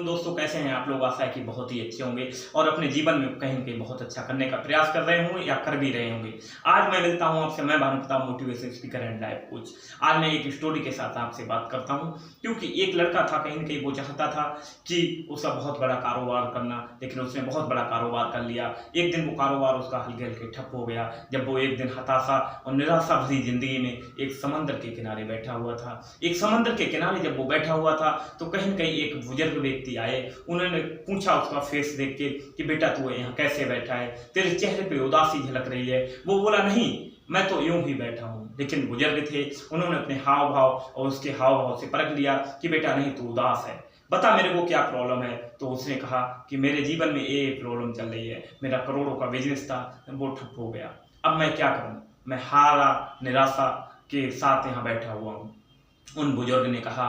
वालेकुम दोस्तों, कैसे हैं आप लोग। आशा है कि बहुत ही अच्छे होंगे और अपने जीवन में कहीं न कहीं बहुत अच्छा करने का प्रयास कर रहे होंगे या कर भी रहे होंगे। आज मैं मिलता हूं आपसे, मैं Bhanu Pratap, motivation speaker and life coach. आज मैं एक स्टोरी के साथ आपसे बात करता हूं, क्योंकि एक लड़का था, कहीं न कहीं वो चाहता था कि उसका बहुत बड़ा कारोबार करना, लेकिन उसने बहुत बड़ा कारोबार कर लिया। एक दिन वो कारोबार उसका हल्के-हल्के ठप हो गया, जब वो एक दिन हताशा और निराशा भरी ज़िंदगी में एक समंदर के किनारे बैठा हुआ था। एक समंदर के किनारे जब वो बैठा हुआ था, तो कहीं न कहीं एक बुजुर्ग व्यक्ति आए। उन्होंने पूछा उसका फेस देख के कि बेटा तू यहाँ कैसे बैठा है, तेरे चेहरे पे उदासी झलक रही है। वो बोला नहीं, मैं तो यूं ही बैठा हूँ। लेकिन बुजुर्ग थे, उन्होंने अपने हाव भाव और उसके हाव भाव से परख लिया कि बेटा नहीं, तू उदास है, बता मेरे को क्या प्रॉब्लम है। तो उसने कहा कि मेरे जीवन में ये प्रॉब्लम चल रही है, मेरा करोड़ों का बिजनेस था वो ठप हो गया, अब मैं क्या करूँ, मैं हारा निराशा के साथ यहाँ बैठा हुआ हूँ। उन बुजुर्ग ने कहा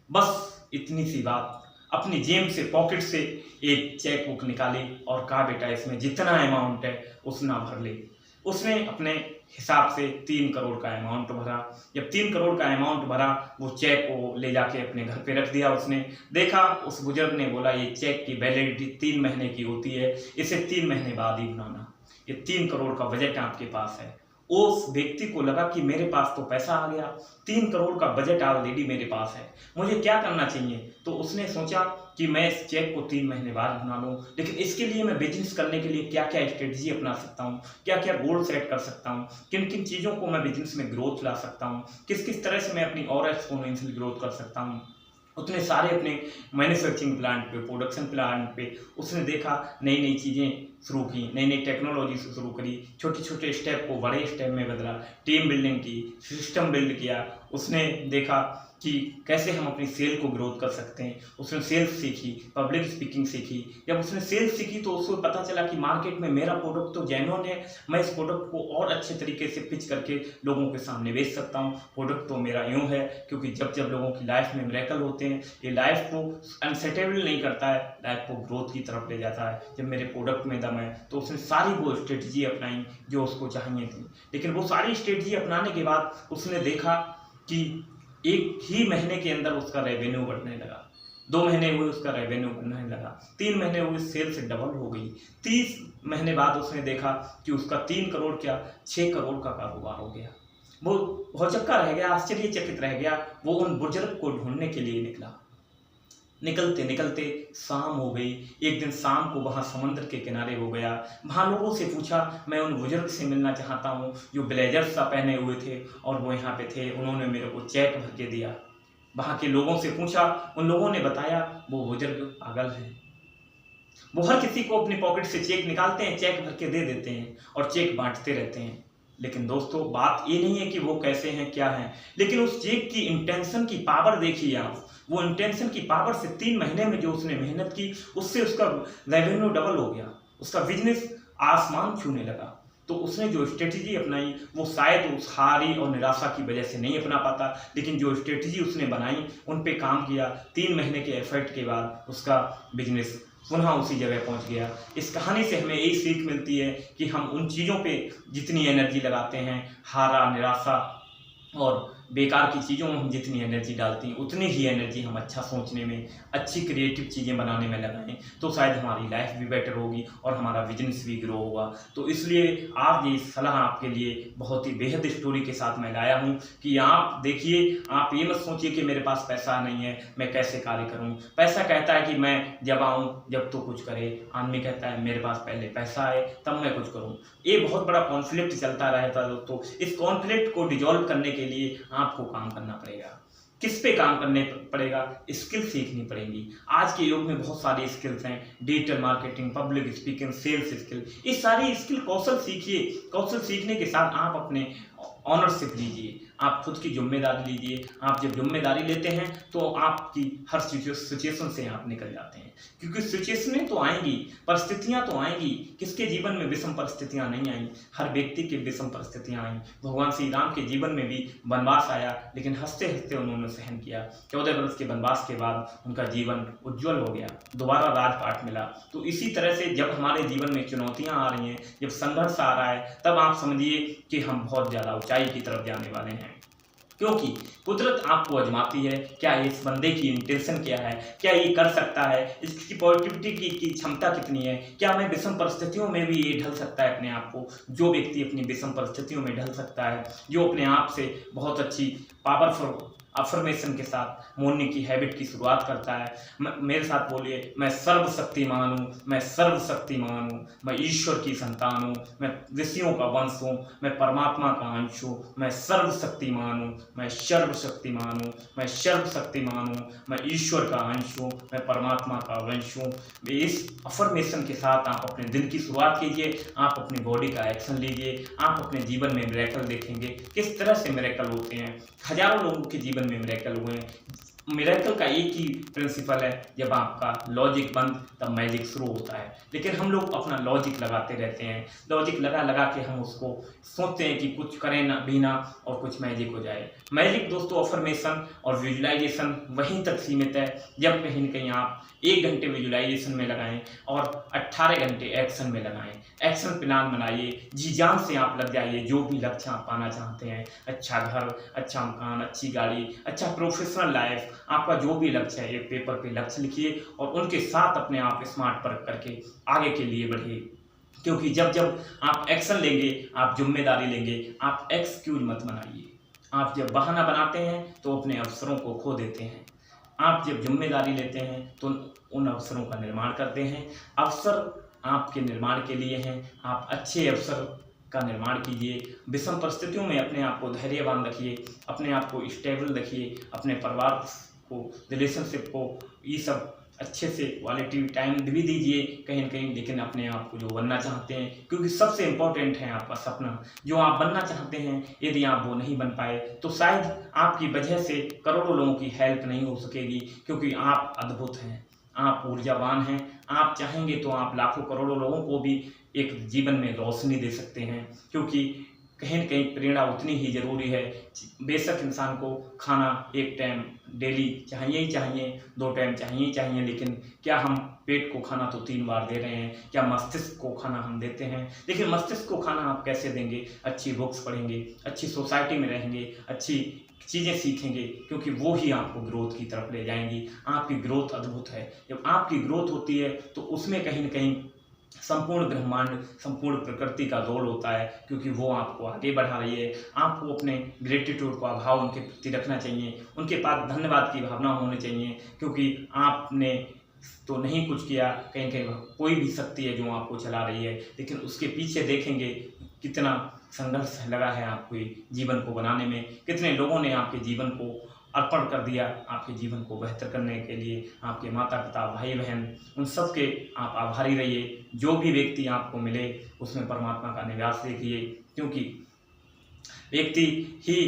बस इतनी सी बात। अपनी जेब से, पॉकेट से एक चेक बुक निकाली और कहा बेटा इसमें जितना अमाउंट है उतना भर ले। उसने अपने हिसाब से 3 करोड़ का अमाउंट भरा। जब 3 करोड़ का अमाउंट भरा, वो चेक को ले जाके अपने घर पे रख दिया। उसने देखा, उस बुजुर्ग ने बोला ये चेक की वैलिडिटी 3 महीने की होती है, इसे 3 महीने बाद ही बनाना। ये 3 करोड़ का बजट आपके पास है। उस व्यक्ति को लगा कि मेरे पास तो पैसा आ गया, 3 करोड़ का बजट ऑलरेडी मेरे पास है, मुझे क्या करना चाहिए। तो उसने सोचा कि मैं इस चेक को 3 महीने बाद बना लूँ, लेकिन इसके लिए मैं बिजनेस करने के लिए क्या क्या स्ट्रेटजी अपना सकता हूँ, क्या क्या गोल सेट कर सकता हूँ, किन किन चीज़ों को मैं बिजनेस में ग्रोथ ला सकता हूँ, किस किस तरह से मैं अपनी और एक्सपोनेंशियल ग्रोथ कर सकता हूँ। उतने सारे अपने मैन्युफैक्चरिंग प्लांट पे, प्रोडक्शन प्लांट पे उसने देखा, नई नई चीज़ें शुरू की, नई नई टेक्नोलॉजी से शुरू करी, छोटे छोटे स्टेप को बड़े स्टेप में बदला, टीम बिल्डिंग की, सिस्टम बिल्ड किया। उसने देखा कि कैसे हम अपनी सेल को ग्रोथ कर सकते हैं। उसने सेल्स सीखी, पब्लिक स्पीकिंग सीखी। जब उसने सेल्स सीखी तो उसको पता चला कि मार्केट में मेरा प्रोडक्ट तो जेन्युइन है, मैं इस प्रोडक्ट को और अच्छे तरीके से पिच करके लोगों के सामने बेच सकता हूँ। प्रोडक्ट तो मेरा यूँ है, क्योंकि जब जब लोगों की लाइफ में मिरेकल होते हैं, ये लाइफ को अनसेटेबल नहीं करता है, लाइफ को ग्रोथ की तरफ ले जाता है। जब मेरे प्रोडक्ट में दम है, तो उसने सारी वो स्ट्रेटजी अपनाई जो उसको चाहिए थी। लेकिन वो सारी स्ट्रेटजी अपनाने के बाद उसने देखा कि एक ही महीने के अंदर उसका रेवेन्यू बढ़ने लगा। 2 महीने हुए, उसका रेवेन्यू बढ़ने लगा। 3 महीने हुए, सेल्स डबल हो गई। 30 महीने बाद उसने देखा कि उसका 3 करोड़ क्या 6 करोड़ का कारोबार हो गया। वो भौचक्का रह गया, आश्चर्यचकित रह गया। वो उन बुजुर्ग को ढूंढने के लिए निकला। निकलते निकलते शाम हो गई। एक दिन शाम को वहाँ समुद्र के किनारे हो गया। वहाँ लोगों से पूछा, मैं उन बुजुर्ग से मिलना चाहता हूँ जो ब्लेजर सा पहने हुए थे और वो यहाँ पे थे, उन्होंने मेरे को चेक भर के दिया। वहाँ के लोगों से पूछा, उन लोगों ने बताया वो बुजुर्ग पागल हैं, वो हर किसी को अपनी पॉकेट से चेक निकालते हैं, चेक भर के दे देते हैं और चेक बांटते रहते हैं। लेकिन दोस्तों, बात ये नहीं है कि वो कैसे हैं, क्या हैं, लेकिन उस चेक की इंटेंशन की पावर देखिए आप। वो इंटेंशन की पावर से 3 महीने में जो उसने मेहनत की, उससे उसका रेवेन्यू डबल हो गया, उसका बिजनेस आसमान छूने लगा। तो उसने जो स्ट्रेटजी अपनाई, वो शायद उस हारी और निराशा की वजह से नहीं अपना पाता, लेकिन जो स्ट्रेटजी उसने बनाई, उन पे काम किया, 3 महीने के एफर्ट के बाद उसका बिजनेस पुनः उसी जगह पहुंच गया। इस कहानी से हमें यही सीख मिलती है कि हम उन चीज़ों पे जितनी एनर्जी लगाते हैं, हारा, निराशा और बेकार की चीज़ों में हम जितनी एनर्जी डालते हैं, उतनी ही एनर्जी हम अच्छा सोचने में, अच्छी क्रिएटिव चीज़ें बनाने में लगाएं, तो शायद हमारी लाइफ भी बेटर होगी और हमारा बिजनेस भी ग्रो होगा। तो इसलिए आज ये सलाह आपके लिए बहुत ही बेहद स्टोरी के साथ मैं लाया हूँ कि आप देखिए, आप ये मत सोचिए कि मेरे पास पैसा नहीं है, मैं कैसे कार्य करूँ। पैसा कहता है कि मैं जब आऊँ जब तो कुछ करे, आदमी कहता है मेरे पास पहले पैसा आए तब मैं कुछ करूँ। ये बहुत बड़ा कॉन्फ्लिक्ट चलता रहता है दोस्तों। इस कॉन्फ्लिक्ट को डिजॉल्व करने के लिए आपको काम करना पड़ेगा। किस पे काम करने पड़ेगा? स्किल सीखनी पड़ेगी। आज के युग में बहुत सारी स्किल्स हैं, digital marketing, public speaking, sales skill. ये सारी स्किल कौशल सीखिए। कौशल सीखने के साथ आप अपने ऑनरशिप लीजिए, आप खुद की जिम्मेदारी लीजिए। आप जब जिम्मेदारी लेते हैं तो आपकी हर सिचुएशन से आप निकल जाते हैं, क्योंकि सिचुएशनें तो आएंगी, परिस्थितियां तो आएंगी। किसके जीवन में विषम परिस्थितियां नहीं आई? हर व्यक्ति के विषम परिस्थितियां आई। भगवान श्री राम के जीवन में भी वनवास आया, लेकिन हंसते हंसते उन्होंने सहन किया। 14 वर्ष के वनवास के बाद उनका जीवन उज्जवल हो गया, दोबारा राजपाट मिला। तो इसी तरह से जब हमारे जीवन में चुनौतियां आ रही हैं, जब संघर्ष आ रहा है, तब आप समझिए कि हम बहुत ज़्यादा ऊंचाई की तरफ जाने वाले हैं। क्योंकि कुदरत आपको आजमाती है, क्या इस बंदे की इंटेंशन क्या है, क्या ये कर सकता है, इसकी पॉजिटिविटी की क्षमता कितनी है, क्या मैं विषम परिस्थितियों में भी ये ढल सकता है अपने आप को। जो व्यक्ति अपनी विषम परिस्थितियों में ढल सकता है, जो अपने आप से बहुत अच्छी पावरफुल अफर्मेशन के साथ मोड़ने की हैबिट की शुरुआत करता है। मेरे साथ बोलिए, मैं सर्वशक्तिमान हूँ, मैं सर्वशक्तिमान हूँ, मैं ईश्वर की संतान हूँ, मैं ऋषियों का वंश हूँ, मैं परमात्मा का अंश हूँ, मैं सर्वशक्तिमान हूँ, मैं सर्वशक्तिमान हूँ, मैं सर्वशक्तिमान हूँ, मैं ईश्वर का अंश हूँ, मैं परमात्मा का वंश हूँ। इस अफर्मेशन के साथ आप अपने दिन की शुरुआत कीजिए, आप अपनी बॉडी का एक्शन लीजिए, आप अपने जीवन में मिरेकल देखेंगे। किस तरह से मिरेकल होते हैं, हजारों लोगों के जीवन में मिरेकल हुए हैं। मिरेकल का एक ही प्रिंसिपल है, जब आपका लॉजिक बंद तब मैजिक शुरू होता है। लेकिन हम लोग अपना लॉजिक लगाते रहते हैं, लॉजिक लगा लगा के हम उसको सोचते हैं कि कुछ करें ना भी ना और कुछ मैजिक हो जाए। मैजिक दोस्तों अफर्मेशन और विजुलाइजेशन वहीं तक सीमित है जब कहीं न कहीं आप 1 घंटे विजुलाइजेशन में लगाएं और 18 घंटे एक्शन में लगाएं। एक्शन प्लान बनाइए, जी जान से आप लग जाइए। जो भी लक्ष्य आप पाना चाहते हैं, अच्छा घर, अच्छा मकान, अच्छी गाड़ी, अच्छा प्रोफेशनल लाइफ, आपका जो भी लक्ष्य है एक पेपर पे लक्ष्य लिखिए और उनके साथ अपने आप स्मार्ट वर्क करके आगे के लिए बढ़िए। क्योंकि जब जब आप एक्शन लेंगे, आप जिम्मेदारी लेंगे, आप एक्सक्यूज मत बनाइए। आप जब बहाना बनाते हैं तो अपने अवसरों को खो देते हैं। आप जब जिम्मेदारी लेते हैं तो उन अवसरों का निर्माण करते हैं। अवसर आपके निर्माण के लिए हैं, आप अच्छे अवसर का निर्माण कीजिए। विषम परिस्थितियों में अपने आप को धैर्यवान रखिए, अपने आप को स्टेबल रखिए, अपने परिवार को, रिलेशनशिप को, ये सब अच्छे से क्वालिटी टाइम भी दीजिए कहीं न कहीं। लेकिन अपने आप को जो बनना चाहते हैं, क्योंकि सबसे इम्पोर्टेंट है आपका सपना, जो आप बनना चाहते हैं, यदि आप वो नहीं बन पाए तो शायद आपकी वजह से करोड़ों लोगों की हेल्प नहीं हो सकेगी। क्योंकि आप अद्भुत हैं, आप ऊर्जावान हैं, आप चाहेंगे तो आप लाखों करोड़ों लोगों को भी एक जीवन में रोशनी दे सकते हैं। क्योंकि कहीं न कहीं प्रेरणा उतनी ही ज़रूरी है। बेशक इंसान को खाना एक टाइम डेली चाहिए ही चाहिए, 2 टाइम चाहिए ही चाहिए, लेकिन क्या हम पेट को खाना तो 3 बार दे रहे हैं? क्या मस्तिष्क को खाना हम देते हैं? लेकिन मस्तिष्क को खाना आप कैसे देंगे? अच्छी बुक्स पढ़ेंगे, अच्छी सोसाइटी में रहेंगे, अच्छी चीज़ें सीखेंगे, क्योंकि वो ही आपको ग्रोथ की तरफ ले जाएँगी। आपकी ग्रोथ अद्भुत है। जब आपकी ग्रोथ होती है तो उसमें कहीं न कहीं संपूर्ण ब्रह्मांड, संपूर्ण प्रकृति का रोल होता है, क्योंकि वो आपको आगे बढ़ा रही है। आपको अपने ग्रेटिट्यूड का भाव उनके प्रति रखना चाहिए, उनके पास धन्यवाद की भावना होनी चाहिए। क्योंकि आपने तो नहीं कुछ किया, कहीं कहीं कोई भी शक्ति है जो आपको चला रही है, लेकिन उसके पीछे देखेंगे कितना संघर्ष लगा है आपको जीवन को बनाने में, कितने लोगों ने आपके जीवन को अर्पण कर दिया आपके जीवन को बेहतर करने के लिए। आपके माता पिता, भाई बहन, उन सब के आप आभारी रहिए। जो भी व्यक्ति आपको मिले उसमें परमात्मा का निवास देखिए, क्योंकि व्यक्ति ही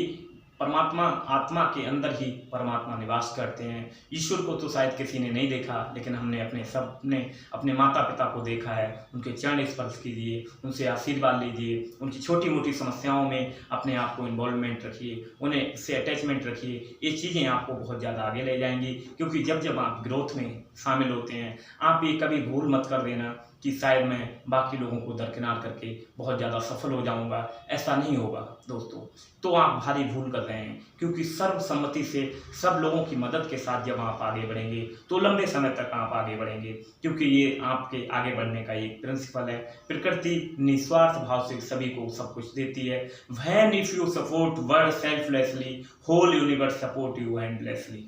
परमात्मा, आत्मा के अंदर ही परमात्मा निवास करते हैं। ईश्वर को तो शायद किसी ने नहीं देखा, लेकिन हमने अपने माता पिता को देखा है। उनके चरण स्पर्श कीजिए, उनसे आशीर्वाद लीजिए, उनकी छोटी मोटी समस्याओं में अपने आप को इन्वॉल्वमेंट रखिए, उन्हें से अटैचमेंट रखिए। ये चीज़ें आपको बहुत ज़्यादा आगे ले जाएंगी। क्योंकि जब जब आप ग्रोथ में शामिल होते हैं, आप ये कभी भूल मत कर देना कि शायद मैं बाकी लोगों को दरकिनार करके बहुत ज़्यादा सफल हो जाऊंगा। ऐसा नहीं होगा दोस्तों, तो आप भारी भूल कर रहे हैं। क्योंकि सर्वसम्मति से सब लोगों की मदद के साथ जब आप आगे बढ़ेंगे तो लंबे समय तक आप आगे बढ़ेंगे, क्योंकि ये आपके आगे बढ़ने का एक प्रिंसिपल है। प्रकृति निस्वार्थ भाव से सभी को सब कुछ देती है। When if you support world selflessly, whole universe support you endlessly.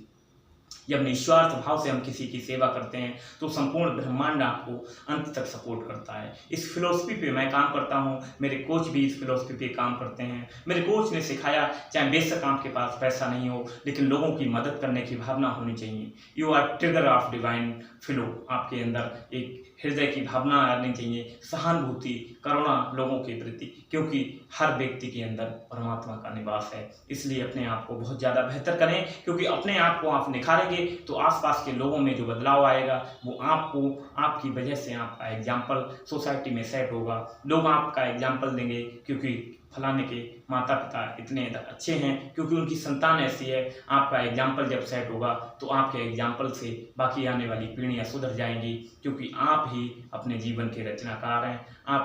जब निस्वार्थ भाव से हम किसी की सेवा करते हैं तो संपूर्ण ब्रह्मांड आपको अंत तक सपोर्ट करता है। इस फिलॉसफी पे मैं काम करता हूँ, मेरे कोच भी इस फिलॉसफी पे काम करते हैं। मेरे कोच ने सिखाया, चाहे बेशक आपके पास पैसा नहीं हो, लेकिन लोगों की मदद करने की भावना होनी चाहिए। You are trigger of divine flow. आपके अंदर एक हृदय की भावना आनी चाहिए, सहानुभूति, करुणा लोगों के प्रति, क्योंकि हर व्यक्ति के अंदर परमात्मा का निवास है। इसलिए अपने आप को बहुत ज़्यादा बेहतर करें, क्योंकि अपने आप को आप निखारेंगे तो आसपास के लोगों में जो बदलाव आएगा वो आपको, आपकी वजह से आपका एग्जाम्पल सोसाइटी में सेट होगा। लोग आपका एग्जाम्पल देंगे, क्योंकि फलाने के माता पिता इतने अच्छे हैं, क्योंकि उनकी संतान ऐसी है। आपका एग्जाम्पल जब सेट होगा तो आपके एग्जाम्पल से बाकी आने वाली पीढ़ियां सुधर जाएंगी, क्योंकि आप ही अपने जीवन के रचनाकार हैं। आप